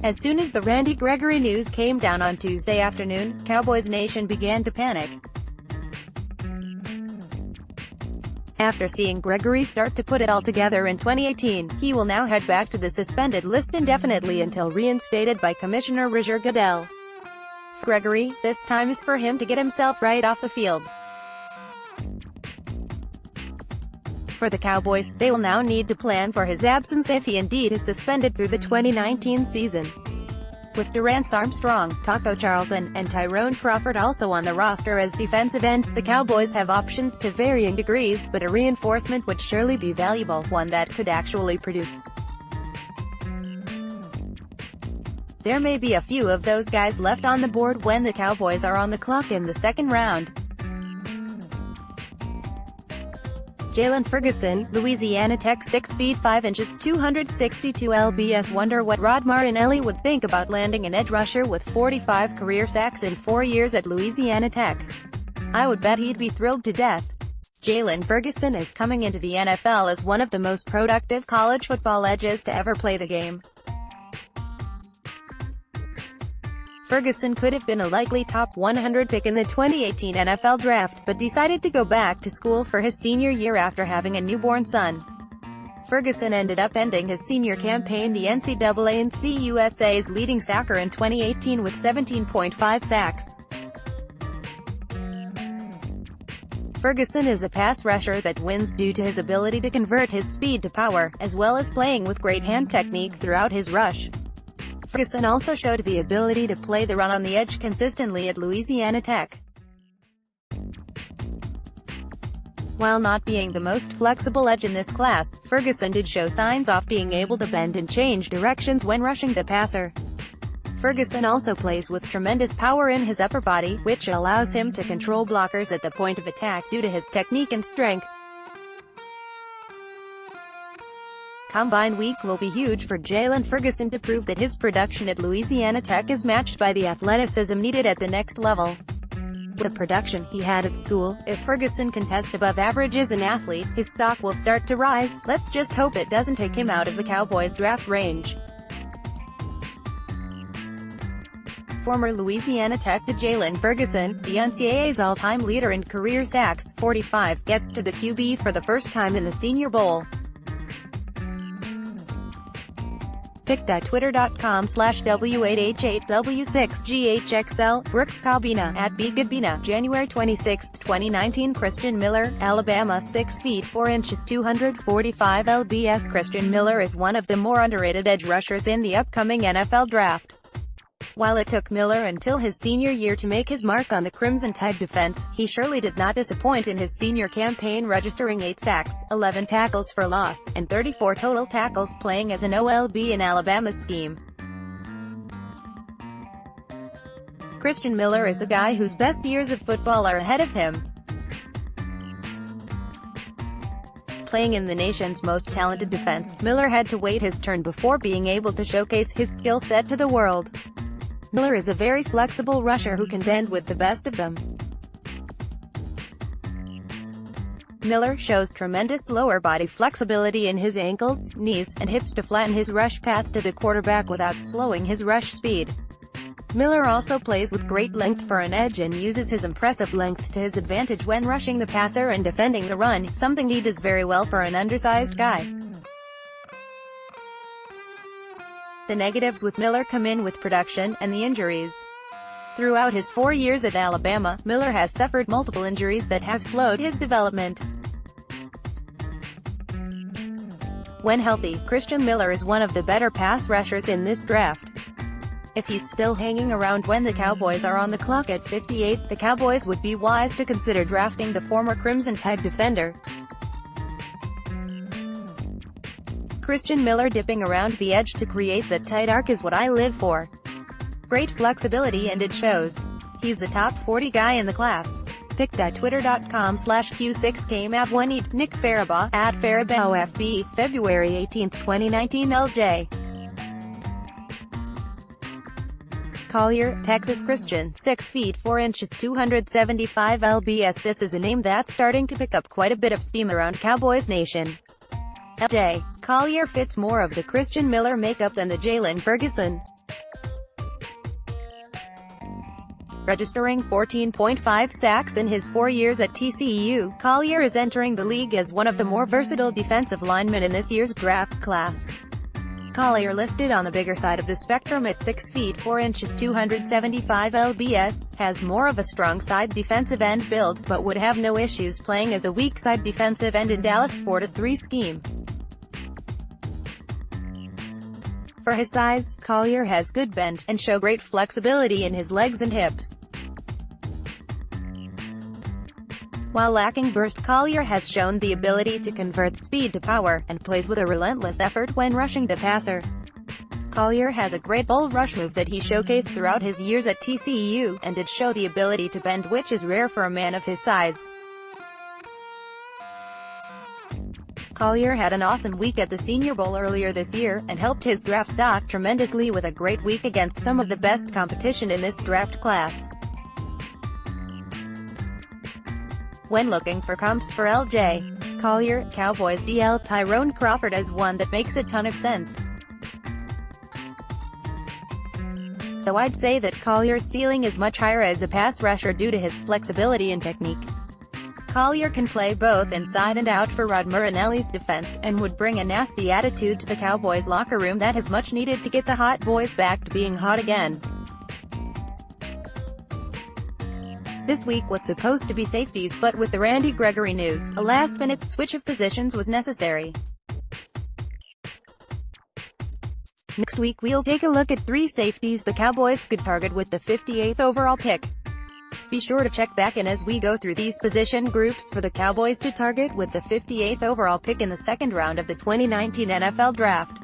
As soon as the Randy Gregory news came down on Tuesday afternoon, Cowboys Nation began to panic. After seeing Gregory start to put it all together in 2018, he will now head back to the suspended list indefinitely until reinstated by Commissioner Roger Goodell. For Gregory, this time is for him to get himself right off the field. For the Cowboys, they will now need to plan for his absence if he indeed is suspended through the 2019 season. With Dorance Armstrong, Charlton, and Tyrone Crawford also on the roster as defensive ends, the Cowboys have options to varying degrees, but a reinforcement would surely be valuable, one that could actually produce. There may be a few of those guys left on the board when the Cowboys are on the clock in the second round. Jalen Ferguson, Louisiana Tech, 6 feet 5 inches, 262 lbs. Wonder what Rod Marinelli would think about landing an edge rusher with 45 career sacks in 4 years at Louisiana Tech. I would bet he'd be thrilled to death. Jalen Ferguson is coming into the NFL as one of the most productive college football edges to ever play the game. Ferguson could have been a likely top 100 pick in the 2018 NFL Draft, but decided to go back to school for his senior year after having a newborn son. Ferguson ended up ending his senior campaign the NCAA/USA's leading sacker in 2018 with 17.5 sacks. Ferguson is a pass rusher that wins due to his ability to convert his speed to power, as well as playing with great hand technique throughout his rush. Ferguson also showed the ability to play the run on the edge consistently at Louisiana Tech. While not being the most flexible edge in this class, Ferguson did show signs of being able to bend and change directions when rushing the passer. Ferguson also plays with tremendous power in his upper body, which allows him to control blockers at the point of attack due to his technique and strength. Combine week will be huge for Jalen Ferguson to prove that his production at Louisiana Tech is matched by the athleticism needed at the next level. With the production he had at school, if Ferguson can test above average as an athlete, his stock will start to rise. Let's just hope it doesn't take him out of the Cowboys' draft range. Former Louisiana Tech Jalen Ferguson, the NCAA's all-time leader in career sacks, 45, gets to the QB for the first time in the Senior Bowl. pic.twitter.com/W8H8W6GHXL, Brooks Cabina, @BGoodbina, January 26, 2019. Christian Miller, Alabama, 6 feet 4 inches, 245 lbs. Christian Miller is one of the more underrated edge rushers in the upcoming NFL Draft. While it took Miller until his senior year to make his mark on the Crimson Tide defense, he surely did not disappoint in his senior campaign, registering 8 sacks, 11 tackles for loss, and 34 total tackles playing as an OLB in Alabama's scheme. Christian Miller is a guy whose best years of football are ahead of him. Playing in the nation's most talented defense, Miller had to wait his turn before being able to showcase his skill set to the world. Miller is a very flexible rusher who can bend with the best of them. Miller shows tremendous lower body flexibility in his ankles, knees, and hips to flatten his rush path to the quarterback without slowing his rush speed. Miller also plays with great length for an edge and uses his impressive length to his advantage when rushing the passer and defending the run, something he does very well for an undersized guy. The negatives with Miller come in with production, and the injuries. Throughout his 4 years at Alabama, Miller has suffered multiple injuries that have slowed his development. When healthy, Christian Miller is one of the better pass rushers in this draft. If he's still hanging around when the Cowboys are on the clock at 58, the Cowboys would be wise to consider drafting the former Crimson Tide defender. Christian Miller dipping around the edge to create that tight arc is what I live for. Great flexibility, and it shows. He's a top 40 guy in the class. pic.twitter.com/Q6KMAV1E, Nick Farabaugh, @FarabaugHFB, February 18, 2019. LJ Collier, Texas. Christian, 6 feet 4 inches, 275 lbs. This is a name that's starting to pick up quite a bit of steam around Cowboys Nation. LJ Collier fits more of the Christian Miller makeup than the Jalen Ferguson. Registering 14.5 sacks in his 4 years at TCU, Collier is entering the league as one of the more versatile defensive linemen in this year's draft class. Collier, listed on the bigger side of the spectrum at 6 feet 4 inches 275 lbs, has more of a strong side defensive end build, but would have no issues playing as a weak side defensive end in Dallas' 4-3 scheme. For his size, Collier has good bend, and show great flexibility in his legs and hips. While lacking burst, Collier has shown the ability to convert speed to power, and plays with a relentless effort when rushing the passer. Collier has a great bull rush move that he showcased throughout his years at TCU, and did show the ability to bend, which is rare for a man of his size. Collier had an awesome week at the Senior Bowl earlier this year, and helped his draft stock tremendously with a great week against some of the best competition in this draft class. When looking for comps for LJ Collier, Cowboys DL Tyrone Crawford is one that makes a ton of sense. Though I'd say that Collier's ceiling is much higher as a pass rusher due to his flexibility and technique. Collier can play both inside and out for Rod Marinelli's defense, and would bring a nasty attitude to the Cowboys locker room that is much needed to get the hot boys back to being hot again. This week was supposed to be safeties, but with the Randy Gregory news, a last-minute switch of positions was necessary. Next week we'll take a look at 3 safeties the Cowboys could target with the 58th overall pick. Be sure to check back in as we go through these position groups for the Cowboys to target with the 58th overall pick in the second round of the 2019 NFL Draft.